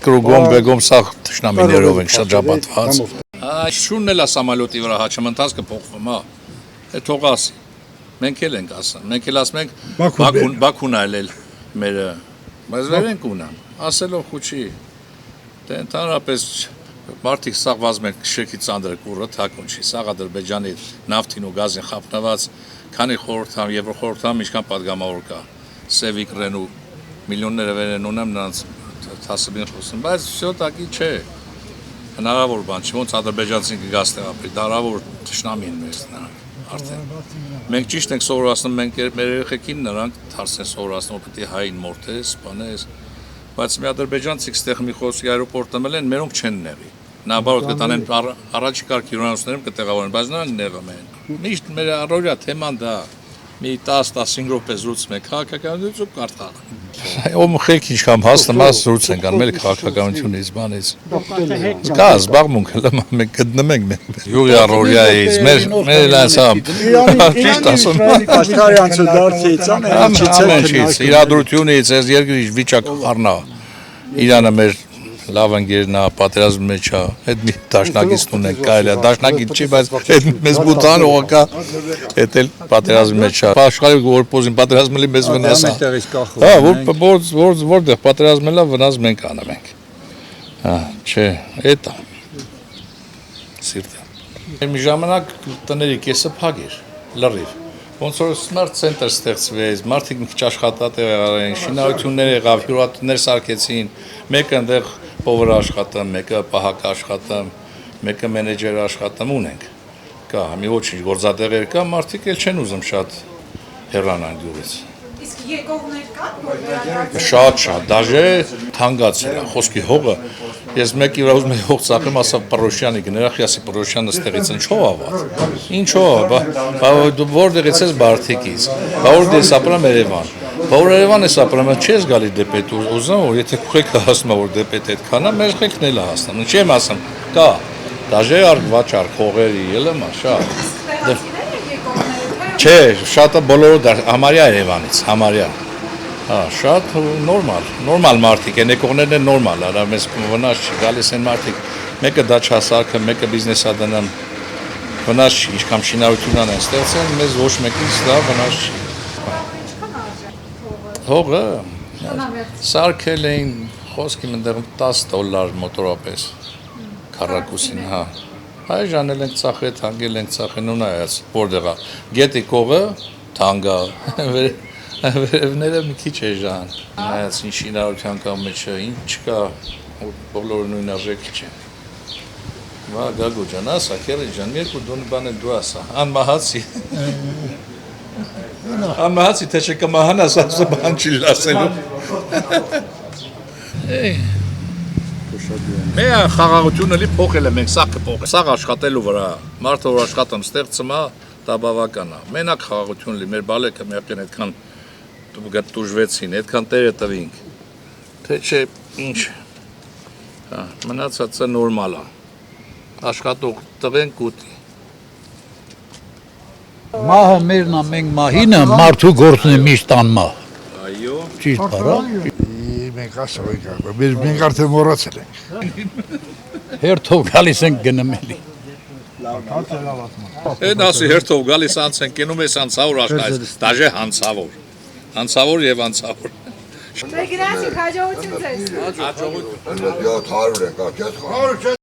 կրուգոմ բեգոմ սա թշնամիներով ենք շրջապատված։ Շունն էլ է սամալյոտի վրա հաչում ընթացքը փոխվում, հա։ Է թող ասի։ Մենք էլ ենք ասում։ Մենք էլ ասում ենք Բաքուն այլել մերը։ Բայց վերենք ունան։ Ասելով խուչի։ Դե ընդհանրապես մարդիկ սաղ վազում են շեքի ծանդրը կուրը թակուն չի։ Սաղ Ադրբեջանի նավթին ու գազին խափնված քանի խորհրդամ, Եվրոխորհրդամ ինչքան падգամավոր կա։ Սևիկ Ռենու միլիոնները վերեն ունեմ նրանց հասցին խոսում, բայց շոտակի չէ։ Հնարավոր բան չի, ոնց ադրբեջանցին կգաստեղ ապրի, դարավոր թշնամի են մեզ նրանք արդեն։ Մենք ճիշտ ենք սովորացնում, մենք մեր երեխեքին նրանք թարս են սովորացնում, որ պետք է հային մորթես, սպանես, բայց մի ադրբեջանցիք ստեղ մի խոսքի այրոպորտ տմել են, մերոնք չեն նեղի։ Նաբարոտ կտանեն առաջի կարգ հյուրանոցներում կտեղավորեն, բայց նրանք նեղում են։ Միշտ մեր առօրյա թեման դա մի 10-15 րոպե զրուցում ենք քաղաքականությունից ու կարդալ։ Ում խելք ինչքան հասնում է զրույց ենք անում, էլ քաղաքականությունից, բանից։ Կա զբաղմունք, մենք գտնում ենք յուղի առօրյայից, մեր ասամ, ճիշտ ասում, աշխարհյանցը դարձիցան, ամենից իրադրությունից, այս երկրի վիճակը խառնա։ Իրանը մեր լավ ընկերն է, պատերազմի մեջ է, այդ մի դաշնակից ունենք, կարելի է, դաշնակից չի, բայց այդ մեզ բուտան օղակա, այդ էլ պատերազմի մեջ է։ Աշխարհի որ պոզին պատերազմելի մեզ վնաս է։ Հա, որտեղ պատերազմել է, վնաս մենք անում ենք։ Հա, չէ, այդ է։ Սիրտը։ Մի ժամանակ տների կեսը փակ էր, լրիվ։ Ոնց որ smart center ստեղծվեց, մարդիկ մի քիչ աշխատատեղ եղան, շինարարություններ եղավ, հյուրատներ սարքեցին, մեկը այնտեղ փովր աշխատում, մեկը պահակ աշխատում, մեկը մենեջեր աշխատում ունենք։ Կա, մի ոչինչ գործատեղեր կա, մարդիկ էլ չեն ուզում շատ հեռանալ գյուղից։ Իսկ եկողներ կան, որ վերադարձել։ Շատ, դաժե թանկացել է, խոսքի հողը։ Ես մեկի վրա ուզում եմ հող ծախեմ, ասա Պռոշյանի գներախ, ասի Պռոշյանը ստեղից ինչո՞վ ավ։ Ինչո՞վ, դու որտեղից ես Բարթիկից։ Բա որտեղ ես ապրում Երևան։ Բա որ Երևան ես ապրում, չես գալի դեպետ ուզում, որ եթե քույքը հասնում որ դեպետ այդքան է, մեր քույքն էլ է հասնում։ Չեմ ասում, կա։ Դաժե արկ վաճառ քողերի ելը շատ։ Չէ, շատը բոլորը համարյա Երևանից, համարյա։ Հա, շատ նորմալ մարդիկ են, եկողներն են նորմալ, արա մեզ վնաս չի, գալիս են մարդիկ, մեկը դա չասարքը, մեկը բիզնես է դնում, վնաս չի, ինչքան շինարարություն են ստեղծել, մեզ ոչ մեկից դա վնաս չի։ Հողը, սարքել էին, խոսքի մնդեղ $10 մոտորապես, քառակուսին, հա։ Այժմ անել ենք ծախել, թանգել ենք ծախել, ու նայած, որտեղ է, գետի կողը, թանգա, վերևները մի քիչ է ժան, նայած ինչ շինարարության կա մեջը, ինչ կա, բոլորը նույն արժեքի չեն։ Վա Գագո ջան, ասա, քերի ջան, երկու դոնի բան են դու ասա, անմահացի, թե չէ կմահանաս, ասա բան չի լասելու։ Մեր խաղաղությունը լի փոխել է մենք, սաղ կփոխել, սաղ աշխատելու վրա, մարդը որ աշխատում ստեղծում է, դա բավական է, մենակ խաղաղություն լի, մեր բալեքը մերկեն այդքան տուժվեցին, այդքան տերը տվինք, թե չէ ինչ, մնացածը նորմալ է, աշխատող տվենք ուտի։ Մահը մերն է, մենք մահինը, մարդու գործն է միշտ անմահ։ Այո։ Ճիշտ պարա։ Մենք ասում ենք, մենք արդեն մոռացել ենք։ Հերթով գալիս ենք գնում էլի։ Էն ասի հերթով գալիս անց են կենում ես անցավոր աշխարհից, դաժե հանցավոր եւ անցավոր։ Մեր գնացինք հաջողություն ձեզ։ Հաջողություն։ 100 ենք,